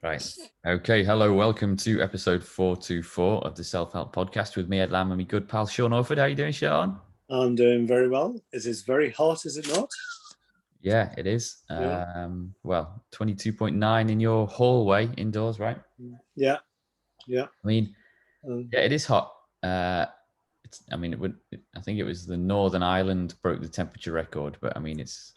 Right. Okay. Hello. Welcome to episode 424 of the Self-Help Podcast with me, Ed Lamb, and my good pal, Sean Orford. How you doing, Sean? I'm doing very well. It is very hot, is it not? Yeah, it is. Yeah. 22.9 in your hallway indoors, right? Yeah. Yeah. I mean, Um, yeah, it is hot. I think it was the Northern Ireland broke the temperature record, but I mean, it's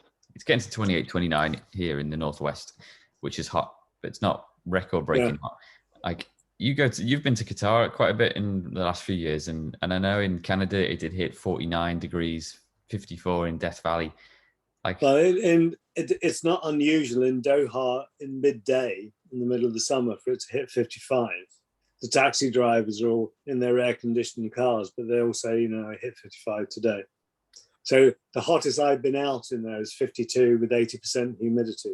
getting to 28, 29 here in the Northwest, which is hot, but it's not record breaking yeah. hot. Like you've been to Qatar quite a bit in the last few years, and I know in Canada it did hit 49 degrees, 54 in Death Valley. But it's not unusual in Doha in midday in the middle of the summer for it to hit 55. The taxi drivers are all in their air-conditioned cars, but they all say, I hit 55 today. So the hottest I've been out in there is 52 with 80% humidity,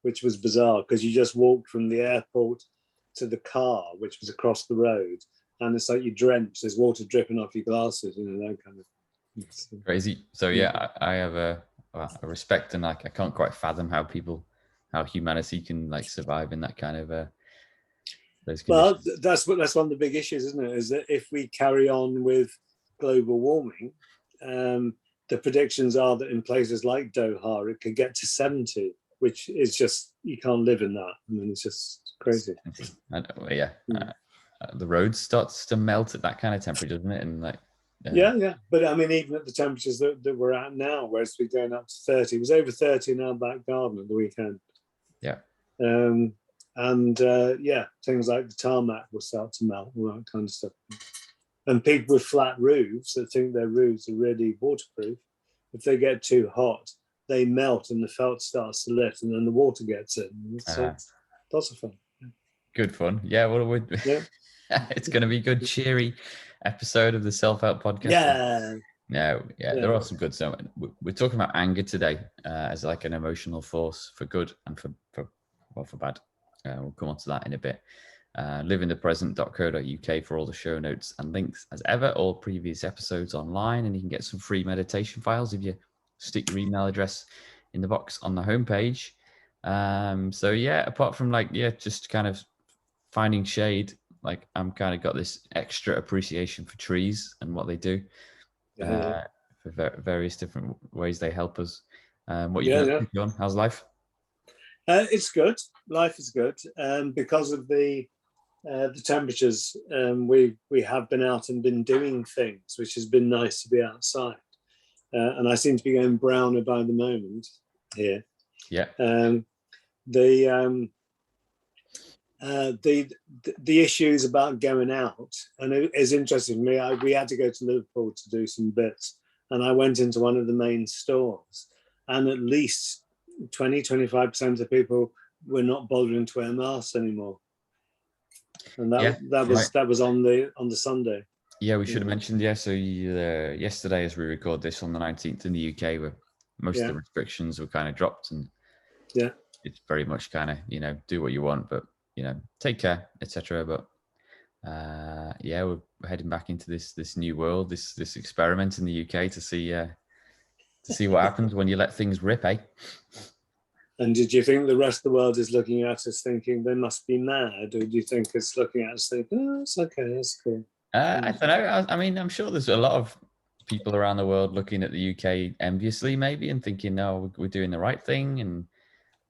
which was bizarre because you just walked from the airport to the car, which was across the road, and it's like you're drenched. There's water dripping off your glasses, that kind of crazy. So yeah, I have a respect, and I can't quite fathom how humanity can survive in that kind of those conditions. Well, that's one of the big issues, isn't it? Is that if we carry on with global warming, the predictions are that in places like Doha, it could get to 70, which is just, you can't live in that. I mean, it's just crazy. The road starts to melt at that kind of temperature, doesn't it? And yeah. But I mean, even at the temperatures that we're at now, whereas we're going up to 30, it was over 30 in our back garden at the weekend. Yeah. Things like the tarmac will start to melt, all that kind of stuff. And people with flat roofs that think their roofs are really waterproof, if they get too hot, they melt and the felt starts to lift, and then the water gets in. It's lots of fun. Good fun. Yeah, it's going to be a good, cheery episode of the Self-Help Podcast. There are some good stuff. We're talking about anger today as like an emotional force for good and for bad. We'll come on to that in a bit. liveinthepresent.co.uk for all the show notes and links as ever, all previous episodes online, and you can get some free meditation files if you stick your email address in the box on the homepage. Apart from just kind of finding shade, I'm kind of got this extra appreciation for trees and what they do for various different ways they help us. What you been up to, John? How's life? It's good. Life is good because of the temperatures. We have been out and been doing things, which has been nice to be outside. And I seem to be going browner by the moment here. Yeah. The issues about going out, and it is interesting to me. We had to go to Liverpool to do some bits, and I went into one of the main stores, and at least 20-25% of people were not bothering to wear masks anymore, and that was on the Sunday. Yeah, we should have mentioned. Yeah, so yesterday, as we record this on the 19th in the UK, where most of the restrictions were kind of dropped, and it's very much kind of do what you want, but take care, etc. But we're heading back into this new world, this experiment in the UK to see what happens when you let things rip, eh? And did you think the rest of the world is looking at us thinking they must be mad, or do you think it's looking at us thinking, oh, it's okay, that's cool? I don't know. I mean, I'm sure there's a lot of people around the world looking at the UK enviously, maybe, and thinking, no, we're doing the right thing. And,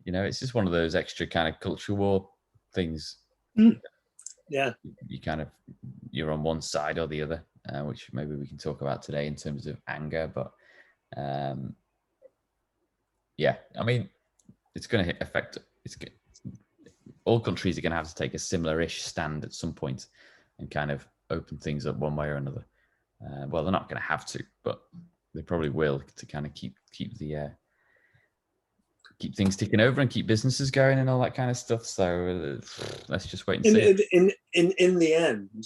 it's just one of those extra kind of culture war things. Yeah. You're on one side or the other, which maybe we can talk about today in terms of anger. But, I mean, it's going to affect, all countries are going to have to take a similar-ish stand at some point and kind of open things up one way or another. Well, they're not going to have to, but they probably will, to kind of keep things ticking over and keep businesses going and all that kind of stuff. So let's just wait and see. In the end,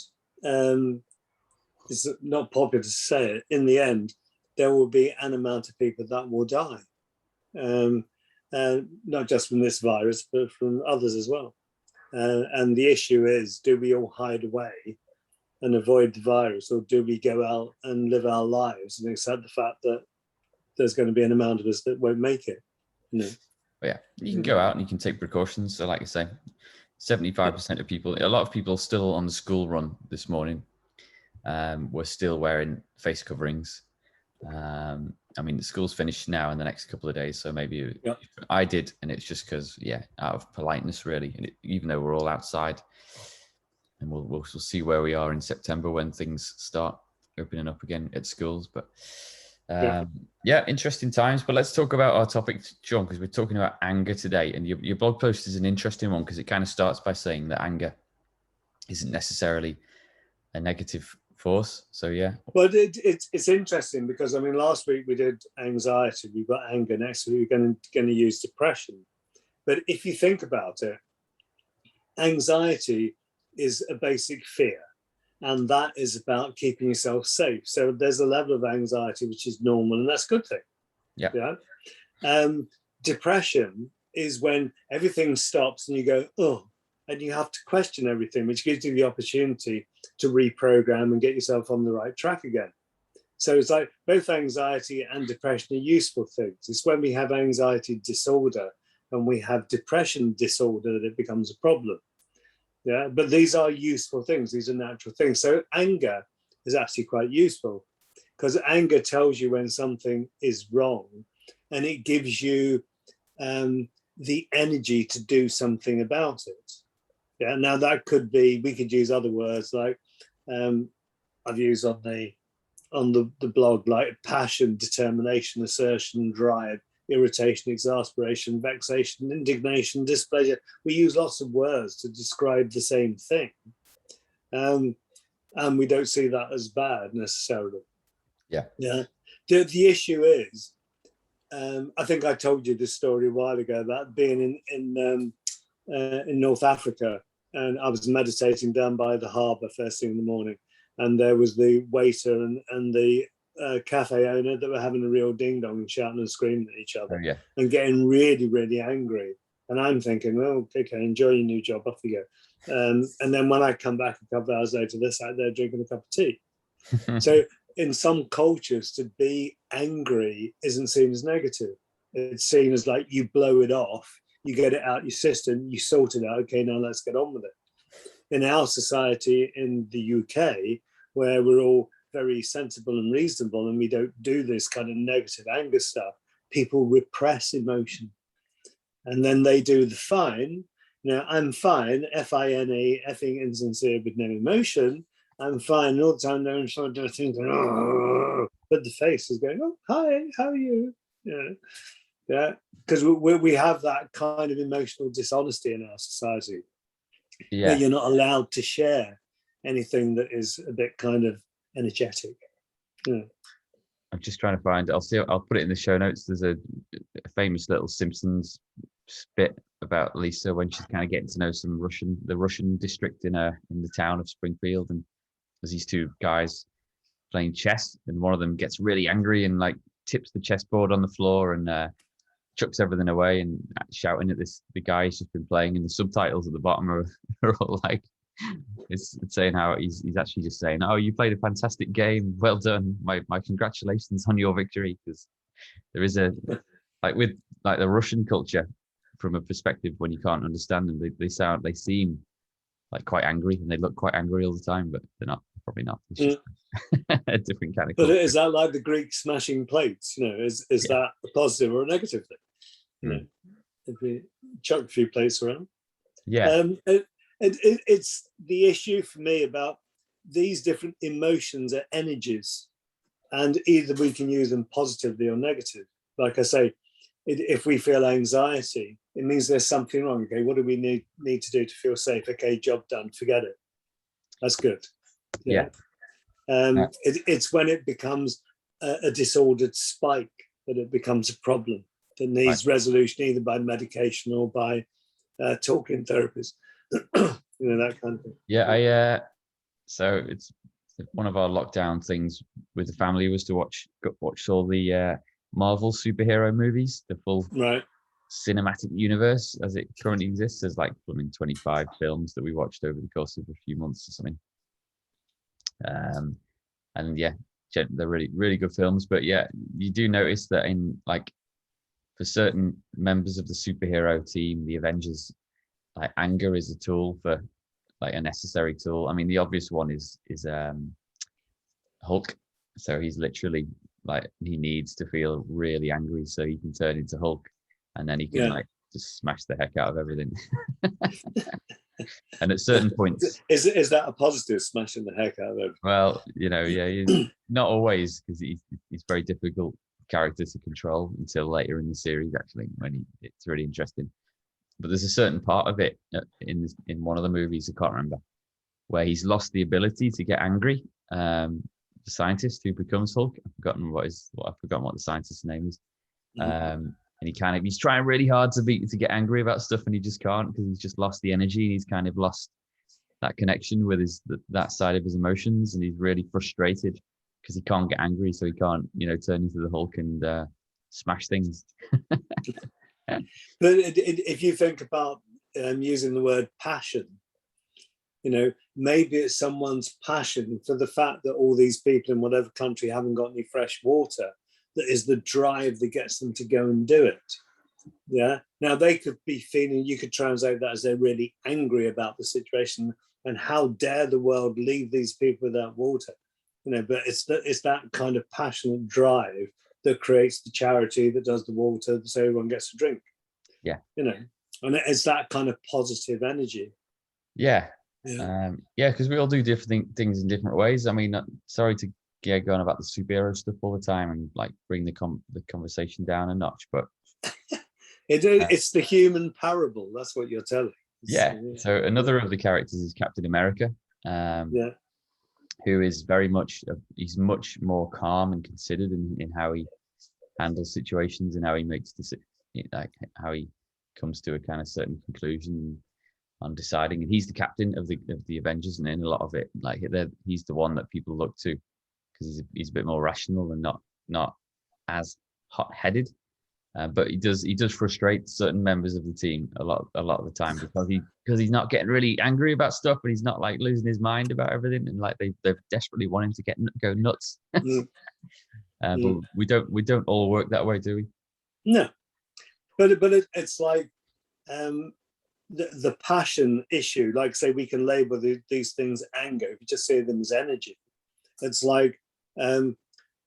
it's not popular to say it. In the end, there will be an amount of people that will die, not just from this virus, but from others as well. And the issue is, do we all hide away and avoid the virus, or do we go out and live our lives and accept the fact that there's going to be an amount of us that won't make it? But yeah, you can go out and you can take precautions. So like you say, 75% of people, a lot of people still on the school run this morning, were still wearing face coverings. I mean, the school's finished now in the next couple of days, so maybe I did, and it's just because, out of politeness, really. And even though we're all outside, and we'll see where we are in September when things start opening up again at schools. But interesting times. But let's talk about our topic, John, because we're talking about anger today. And your blog post is an interesting one because it kind of starts by saying that anger isn't necessarily a negative force. So well, it's interesting because, I mean, last week we did anxiety, we've got anger. Next week we're going to use depression. But if you think about it, anxiety is a basic fear, and that is about keeping yourself safe. So there's a level of anxiety which is normal, and that's a good thing. Depression is when everything stops and you go, oh, and you have to question everything, which gives you the opportunity to reprogram and get yourself on the right track again. So it's like both anxiety and depression are useful things. It's when we have anxiety disorder and we have depression disorder that it becomes a problem. But these are useful things. These are natural things. So anger is actually quite useful because anger tells you when something is wrong, and it gives you the energy to do something about it. Now that could be, we could use other words like I've used on the blog, like passion, determination, assertion, drive, irritation, exasperation, vexation, indignation, displeasure. We use lots of words to describe the same thing. And we don't see that as bad necessarily. The issue is, I think I told you this story a while ago about being in North Africa, and I was meditating down by the harbour first thing in the morning, and there was the waiter and the cafe owner that were having a real ding dong and shouting and screaming at each other and getting really, really angry. And I'm thinking, well, okay, enjoy your new job, off you go. And then when I come back a couple of hours later, they're sat there drinking a cup of tea. So in some cultures, to be angry isn't seen as negative. It's seen as like you blow it off, you get it out your system, you sort it out, okay, now let's get on with it. In our society in the UK, where we're all very sensible and reasonable and we don't do this kind of negative anger stuff, people repress emotion. And then they do the fine. Now, I'm fine, F-I-N-E, effing insincere with no emotion. I'm fine all the time, no, trying to do things, but the face is going, oh, hi, how are you? Because we have that kind of emotional dishonesty in our society. Where you're not allowed to share anything that is a bit kind of energetic. I'm just trying to find. I'll put it in the show notes. There's a famous little Simpsons bit about Lisa when she's kind of getting to know the Russian district in the town of Springfield, and there's these two guys playing chess, and one of them gets really angry and like tips the chessboard on the floor and chucks everything away and shouting at the guy who's just been playing, and the subtitles at the bottom are all like, it's saying how he's actually just saying, oh, you played a fantastic game, well done, my congratulations on your victory. Because there is a, like with like the Russian culture, from a perspective when you can't understand them, they seem like quite angry, and they look quite angry all the time, but they're not, probably not. It's just a different kind of culture. But is that like the Greek smashing plates? Is that a positive or a negative thing? If we chuck a few plates around. It's the issue for me about these different emotions are energies, and either we can use them positively or negative. Like I say, if we feel anxiety, it means there's something wrong. Okay, what do we need to do to feel safe? Okay, job done, forget it. That's good. It's when it becomes a disordered spike that it becomes a problem that needs resolution, either by medication or by talking therapists. That kind of thing. So it's one of our lockdown things with the family was to watch all the Marvel superhero movies, the full cinematic universe as it currently exists. There's like 25 films that we watched over the course of a few months or something. And they're really, really good films. But you do notice that in like for certain members of the superhero team, the Avengers, like anger is a tool for like a necessary tool. I mean, the obvious one is Hulk. So he's literally like, he needs to feel really angry so he can turn into Hulk, and then he can like just smash the heck out of everything. And at certain points, is that a positive, smashing the heck out of everything? Well, not always, because he's very difficult character to control until later in the series, actually, when it's really interesting. But there's a certain part of it in one of the movies, I can't remember, where he's lost the ability to get angry. The scientist who becomes Hulk, I've forgotten what the scientist's name is. And he's trying really hard to get angry about stuff, and he just can't, because he's just lost the energy, and he's kind of lost that connection with that side of his emotions, and he's really frustrated because he can't get angry, so he can't turn into the Hulk and smash things. But if you think about using the word passion, maybe it's someone's passion for the fact that all these people in whatever country haven't got any fresh water, that is the drive that gets them to go and do it. Yeah. Now they could be feeling, you could translate that as they're really angry about the situation, and how dare the world leave these people without water, but it's that kind of passionate drive that creates the charity that does the water so everyone gets to drink. Yeah. And it's that kind of positive energy. Yeah. Because we all do different things in different ways. I mean, sorry to go on about the superhero stuff all the time and like bring the conversation down a notch, but it's the human parable. That's what you're telling. So another of the characters is Captain America, who is very much he's much more calm and considered in how he handles situations and how he makes like how he comes to a kind of certain conclusion on deciding. And he's the captain of the Avengers, and in a lot of it, like he's the one that people look to because he's a bit more rational and not as hot-headed. But he does frustrate certain members of the team a lot of the time because he's not getting really angry about stuff, and he's not like losing his mind about everything, and like they desperately want him to go nuts. But we don't all work that way, do we? No, but it's like the passion issue. Like, say, we can label these things anger if you just see them as energy. It's like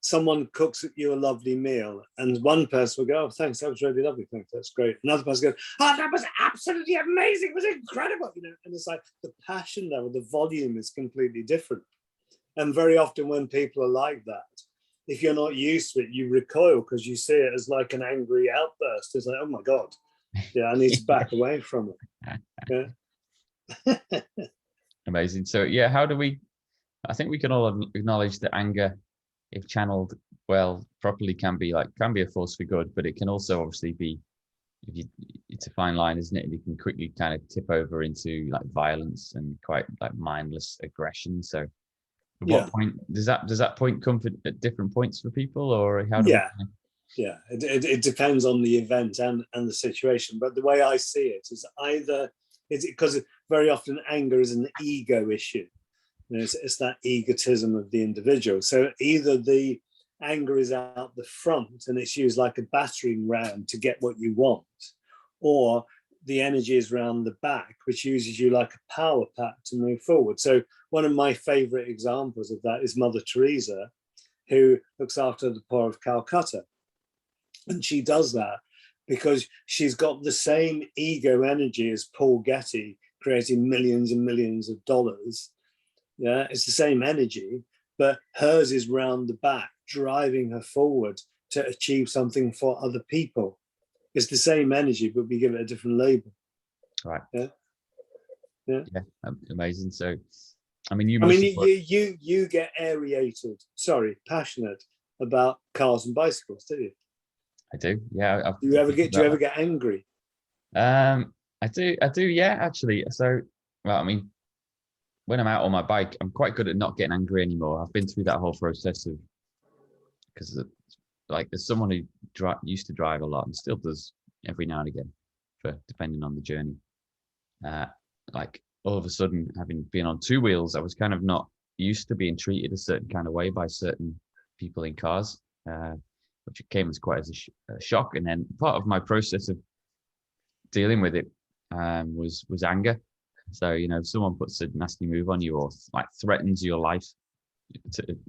someone cooks you a lovely meal, and one person will go, "Oh, thanks, that was really lovely. Thanks, that's great." Another person goes, "Oh, that was absolutely amazing. It was incredible." And it's like the passion level, the volume is completely different. And very often when people are like that, if you're not used to it, you recoil because you see it as like an angry outburst. It's like, oh my God, I need to back away from it. Yeah. Amazing. So how do we? I think we can all acknowledge that anger, if channeled well properly, can be a force for good, but it can also obviously be, it's a fine line, isn't it? And it can quickly kind of tip over into like violence and quite like mindless aggression. So at what point does that point come at different points for people, or how do it depends on the event and the situation. But the way I see it is either because very often anger is an ego issue. It's that egotism of the individual. So either the anger is out the front and it's used like a battering ram to get what you want, or the energy is around the back, which uses you like a power pack to move forward. So one of my favorite examples of that is Mother Teresa, who looks after the poor of Calcutta. And she does that because she's got the same ego energy as Paul Getty, creating millions and millions of dollars. Yeah, it's the same energy, but hers is round the back, driving her forward to achieve something for other people. It's the same energy, but we give it a different label. Right. Yeah. Amazing. So, I mean, you get passionate about cars and bicycles, do you? I do. Yeah. Do you ever get angry? I do. Yeah, actually. So, well, I mean, when I'm out on my bike, I'm quite good at not getting angry anymore. I've been through that whole process of, because like as someone who used to drive a lot and still does every now and again, depending on the journey. Like all of a sudden, having been on two wheels, I was kind of not used to being treated a certain kind of way by certain people in cars, which came as quite as a shock. And then part of my process of dealing with it was anger. So, you know, if someone puts a nasty move on you or like threatens your life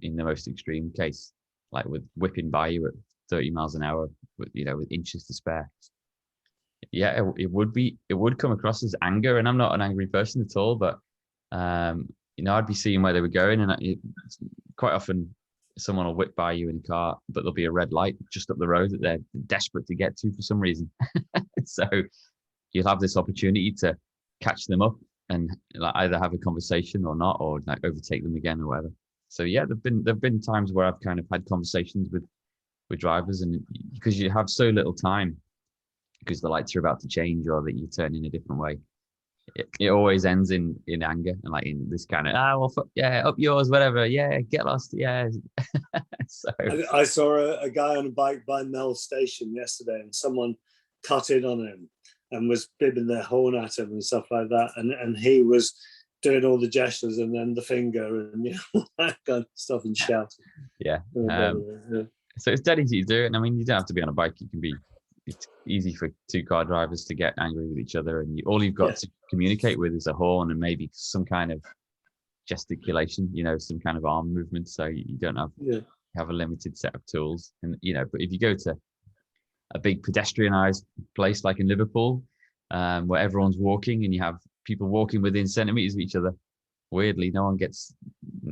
in the most extreme case, like with whipping by you at 30 miles an hour, with, you know, with inches to spare. Yeah, it would come across as anger, and I'm not an angry person at all, but you know, I'd be seeing where they were going, and quite often someone will whip by you in a car, but there'll be a red light just up the road that they're desperate to get to for some reason. So you'll have this opportunity to catch them up and like either have a conversation or not, or like overtake them again or whatever. So yeah, there've been times where I've kind of had conversations with drivers, and because you have so little time, because the lights are about to change or that you turn in a different way, it always ends in anger and like in this kind of well, fuck, yeah, up yours, whatever, yeah, get lost, yeah. So I saw a guy on a bike by Mel Station yesterday, and someone cut in on him and was bibbing their horn at him and stuff like that, and he was doing all the gestures and then the finger and, you know, that kind of stuff, and shouting. Yeah. So it's dead easy to do it. And I mean, you don't have to be on a bike. It's easy for two-car drivers to get angry with each other, and all you've got to communicate with is a horn and maybe some kind of gesticulation, you know, some kind of arm movement. So you don't have a limited set of tools. And, you know, but if you go to a big pedestrianized place like in Liverpool, where everyone's walking and you have people walking within centimeters of each other, weirdly, no one gets,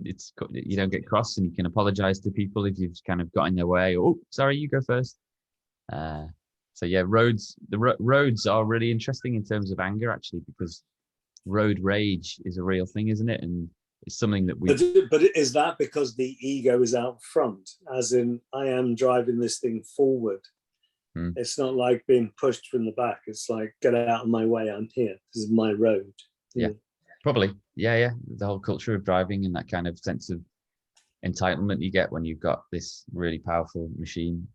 you don't get cross, and you can apologize to people if you've kind of got in their way. Oh, sorry, you go first. So yeah, roads are really interesting in terms of anger, actually, because road rage is a real thing, isn't it? And it's something that But is that because the ego is out front, as in I am driving this thing forward? It's not like being pushed from the back. It's like, get out of my way, I'm here. This is my road. Yeah, probably. Yeah. The whole culture of driving and that kind of sense of entitlement you get when you've got this really powerful machine.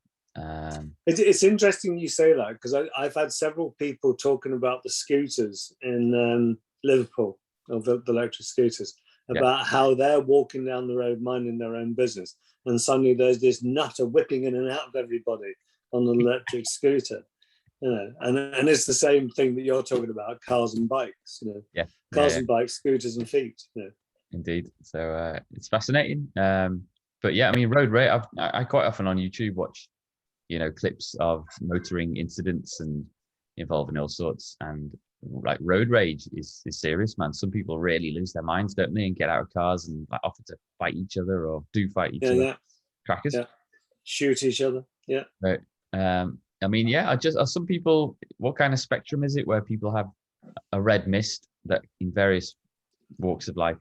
It's interesting you say that, because I've had several people talking about the scooters in Liverpool, of the electric scooters, about how they're walking down the road minding their own business, and suddenly there's this nutter whipping in and out of everybody on an electric scooter, you know, and it's the same thing that you're talking about, cars and bikes, you know, cars and bikes, scooters and feet, you know. Indeed. So it's fascinating. But yeah, I mean, road rage, I quite often on YouTube watch, you know, clips of motoring incidents and involving all sorts, and like road rage is serious, man. Some people really lose their minds, don't they, and get out of cars and like offer to fight each other or do fight each other. Crackers. Shoot each other. Yeah. Right. I mean, some people, what kind of spectrum is it where people have a red mist that in various walks of life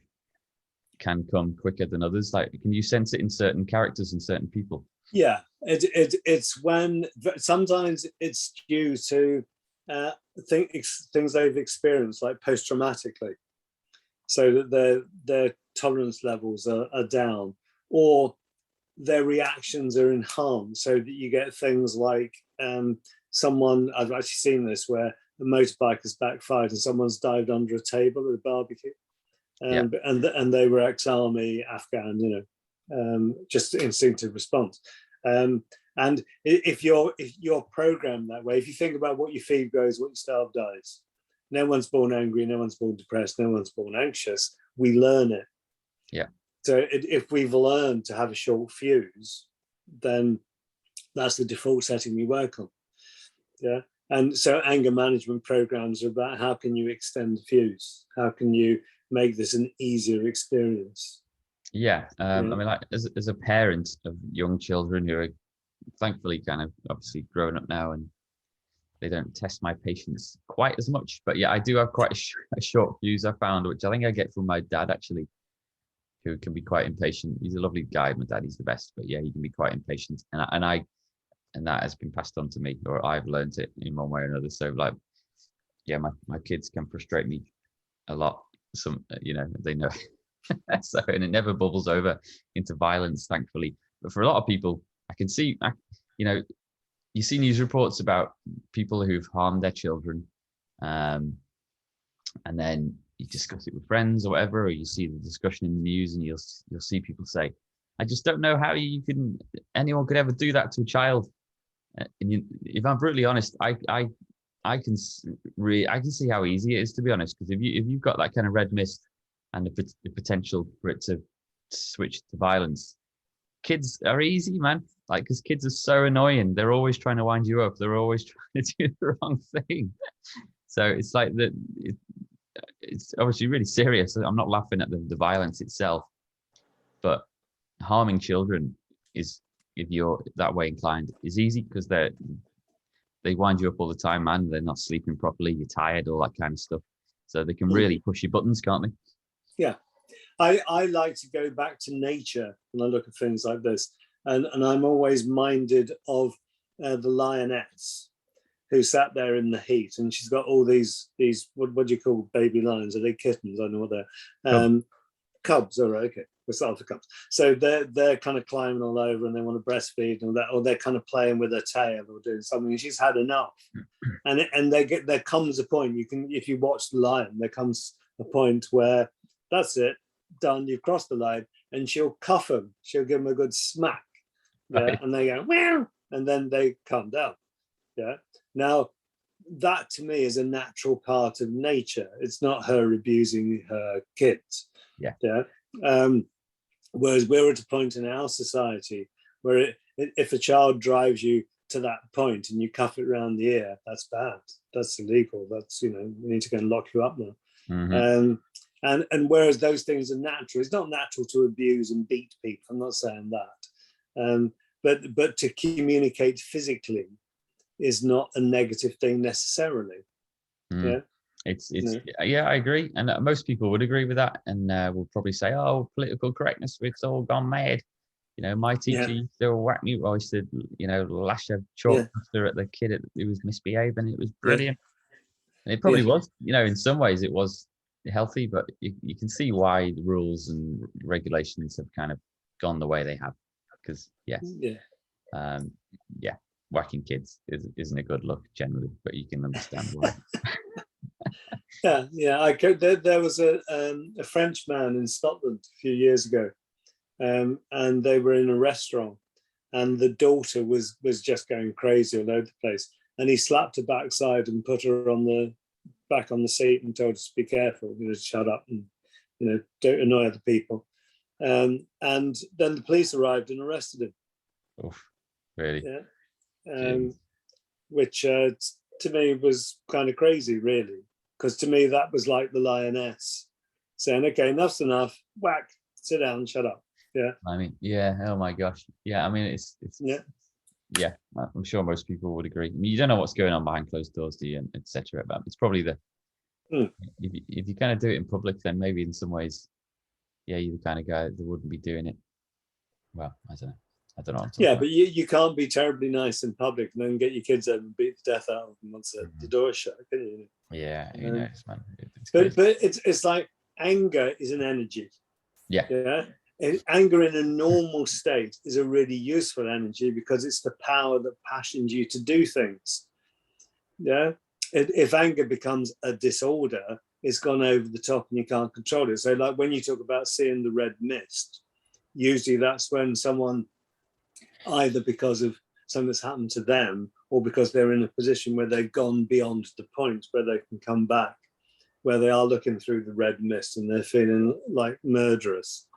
can come quicker than others? Like, can you sense it in certain characters and certain people? Yeah, it's when sometimes it's due to things they've experienced, like post-traumatically, so that their tolerance levels are down, or their reactions are enhanced, so that you get things like someone, I've actually seen this, where a motorbike has backfired and someone's dived under a table at a barbecue, and they were ex-army, Afghan, you know, just instinctive response. And if you're programmed that way, if you think about what you feed goes, what you starve dies. No one's born angry, no one's born depressed, no one's born anxious. We learn it. Yeah. So if we've learned to have a short fuse, then that's the default setting we work on. Yeah. And so anger management programs are about how can you extend the fuse? How can you make this an easier experience? Yeah. I mean, like as a parent of young children who are thankfully kind of obviously growing up now, and they don't test my patience quite as much. But yeah, I do have quite a short fuse, I found, which I think I get from my dad, actually, who can be quite impatient. He's a lovely guy, my dad, he's the best. But yeah, he can be quite impatient. And that has been passed on to me, or I've learned it in one way or another. So like, yeah, my kids can frustrate me a lot. Some, you know, they know. So, and it never bubbles over into violence, thankfully. But for a lot of people, I can see, you know, you see news reports about people who've harmed their children, and then you discuss it with friends or whatever, or you see the discussion in the news, and you'll see people say, "I just don't know how anyone could ever do that to a child." And if I'm brutally honest, I I can see how easy it is, to be honest, because if you've got that kind of red mist and the potential for it to switch to violence, kids are easy, man. Like, because kids are so annoying. They're always trying to wind you up. They're always trying to do the wrong thing. So it's like that. It's obviously really serious. I'm not laughing at the violence itself, but harming children is, if you're that way inclined, is easy because they wind you up all the time, man. They're not sleeping properly. You're tired, all that kind of stuff. So they can really push your buttons, can't they? Yeah. I like to go back to nature when I look at things like this. And I'm always minded of the lioness who sat there in the heat, and she's got all these what do you call baby lions? Are they kittens? I don't know what they're. Cubs. All right, okay. We'll start with cubs. So they're kind of climbing all over, and they want to breastfeed and all that, or they're kind of playing with her tail or doing something. And she's had enough, and there comes a point, if you watch the lion, there comes a point where that's it, done. You've crossed the line, and she'll cuff him. She'll give him a good smack. Yeah, right. And they go meow, and then they calm down. Yeah. Now, that to me is a natural part of nature. It's not her abusing her kids. Yeah. Yeah. Whereas we're at a point in our society where if a child drives you to that point and you cuff it around the ear, that's bad. That's illegal. That's, we need to go and lock you up now. Mm-hmm. And whereas those things are natural, it's not natural to abuse and beat people. I'm not saying that. But to communicate physically is not a negative thing necessarily. Yeah. It's yeah, I agree, and most people would agree with that, and will probably say, "Oh, political correctness, it's all gone mad." My teacher used to whack me. I used to, lash a chalk duster at the kid who was misbehaving. It was brilliant. And it probably was, in some ways it was healthy, but you can see why the rules and regulations have kind of gone the way they have, because whacking kids isn't a good look generally, but you can understand why. There was a French man in Scotland a few years ago, and they were in a restaurant, and the daughter was just going crazy all over the place, and he slapped her backside and put her back on the seat and told her to be careful, shut up and don't annoy other people, and then the police arrived and arrested him. Oof, really? Yeah. Which to me was kind of crazy, really. Because to me, that was like the lioness saying, okay, enough's enough, whack, sit down, shut up. Yeah. I mean, yeah, oh my gosh. Yeah, I mean, it's yeah, I'm sure most people would agree. I mean, you don't know what's going on behind closed doors, do you, etc. But it's probably if you kind of do it in public, then maybe in some ways, you're the kind of guy that wouldn't be doing it. Well, I don't know. Yeah, but you can't be terribly nice in public and then get your kids out and beat the death out of them once the door's shut, can you? Yeah, who knows, man. But it's like anger is an energy. Yeah. And anger in a normal state is a really useful energy because it's the power that passions you to do things. Yeah. If anger becomes a disorder, it's gone over the top and you can't control it. So like when you talk about seeing the red mist, usually that's when someone, either because of something that's happened to them or because they're in a position where they've gone beyond the point where they can come back, where they are looking through the red mist and they're feeling like murderous.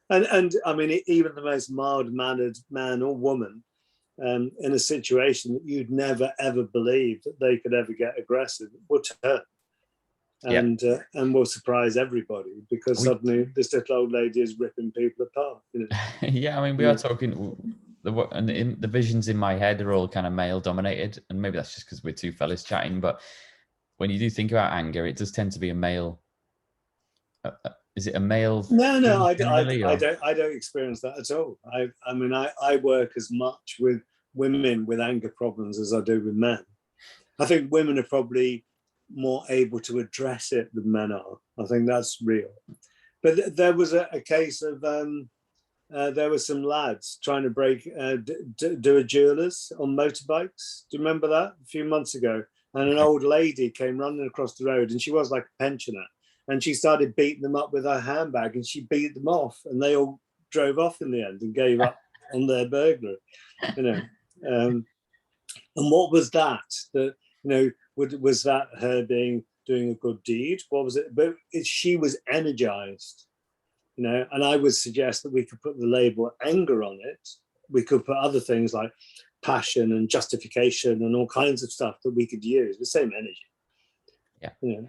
And I mean, even the most mild-mannered man or woman in a situation that you'd never, ever believe that they could ever get aggressive will turn and will surprise everybody because suddenly this little old lady is ripping people apart. Yeah, I mean, we are talking... the visions in my head are all kind of male dominated, and maybe that's just because we're two fellas chatting, but when you do think about anger, it does tend to be a male is it a male? No, I don't experience that at all. I mean, I work as much with women with anger problems as I do with men. I think women are probably more able to address it than men are. I think that's real. But there was a case of there were some lads trying to do a jewelers on motorbikes. Do you remember that? A few months ago. And an old lady came running across the road, and she was like a pensioner. And she started beating them up with her handbag, and she beat them off. And they all drove off in the end and gave up on their burglary. And what was that? That Was that her doing a good deed? What was it? But she was energized, you know. And I would suggest that we could put the label anger on it. We could put other things like passion and justification and all kinds of stuff that we could use. The same energy. Yeah. You know?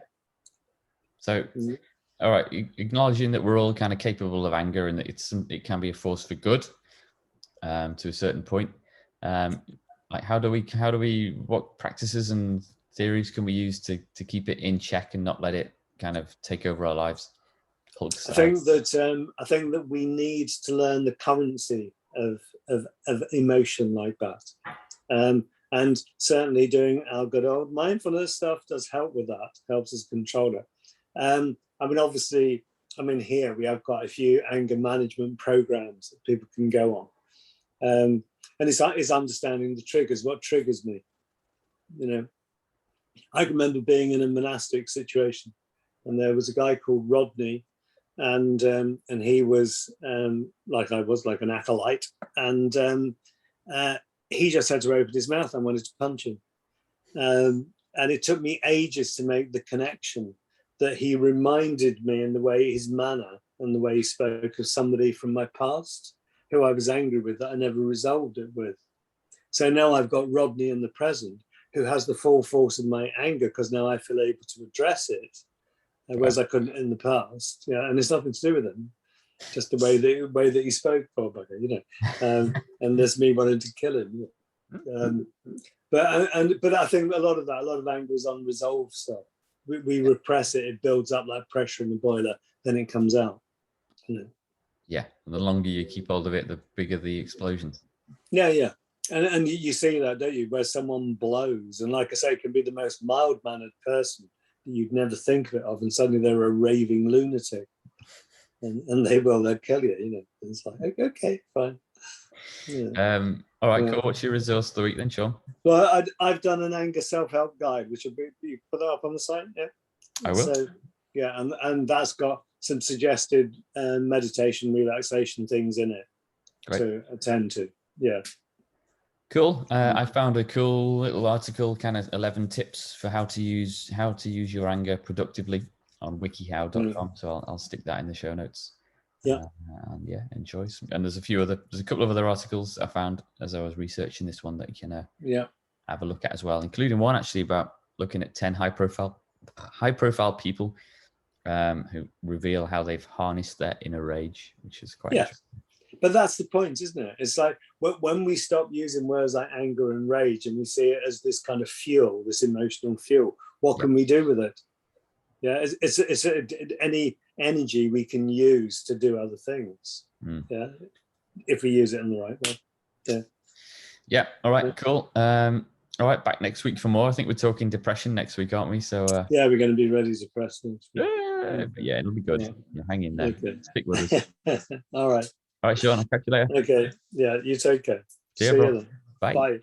So, all right, acknowledging that we're all kind of capable of anger and that it can be a force for good, to a certain point. Like how do we what practices and theories can we use to keep it in check and not let it kind of take over our lives? I think that we need to learn the currency of emotion like that, and certainly doing our good old mindfulness stuff does help with that. Helps us control it. I mean, obviously, here we have quite a few anger management programs that people can go on. And it's understanding the triggers, what triggers me. You know, I remember being in a monastic situation, and there was a guy called Rodney, and he was like I was, like an acolyte, and he just had to open his mouth. I wanted to punch him, and it took me ages to make the connection that he reminded me in the way, his manner and the way he spoke, of somebody from my past who I was angry with that I never resolved it with. So now I've got Rodney in the present who has the full force of my anger, because now I feel able to address it, whereas I couldn't in the past. Yeah, and it's nothing to do with him, just the way that he spoke, probably, you know. And there's me wanting to kill him. But I think a lot of anger is unresolved stuff. We repress it; it builds up like pressure in the boiler, then it comes out. You know. Yeah, and the longer you keep hold of it, the bigger the explosions. Yeah. And you see that, don't you? Where someone blows, and like I say, it can be the most mild-mannered person that you'd never think of it of, and suddenly they're a raving lunatic, and they'll kill you. You know, and it's like, okay, fine. Yeah. All right, cool. What's your resource of the week then, Sean? Well, I've done an anger self-help guide, which will be, you put that up on the site. Yeah, I will. So yeah, and that's got some suggested meditation, relaxation things in it. Great. To attend to. Yeah. Cool. I found a cool little article, kind of 11 tips for how to use your anger productively on wikihow.com. So I'll stick that in the show notes. Yeah. And yeah, enjoy some. And there's a couple of other articles I found as I was researching this one that you can have a look at as well, including one actually about looking at 10 high profile people who reveal how they've harnessed their inner rage, which is quite interesting. But that's the point, isn't it? It's like when we stop using words like anger and rage and we see it as this kind of fuel, this emotional fuel, what can we do with it? Yeah, it's any energy we can use to do other things. Yeah, if we use it in the right way. Yeah. Yeah. All right. Cool. All right. Back next week for more. I think we're talking depression next week, aren't we? So. Yeah, we're going to be ready to press next week. Yeah, it'll be good. Yeah. Hang in there. Okay. Stick with us. All right. All right, Sean. I'll catch you later. Okay. Yeah. You take care. See you then. Bye.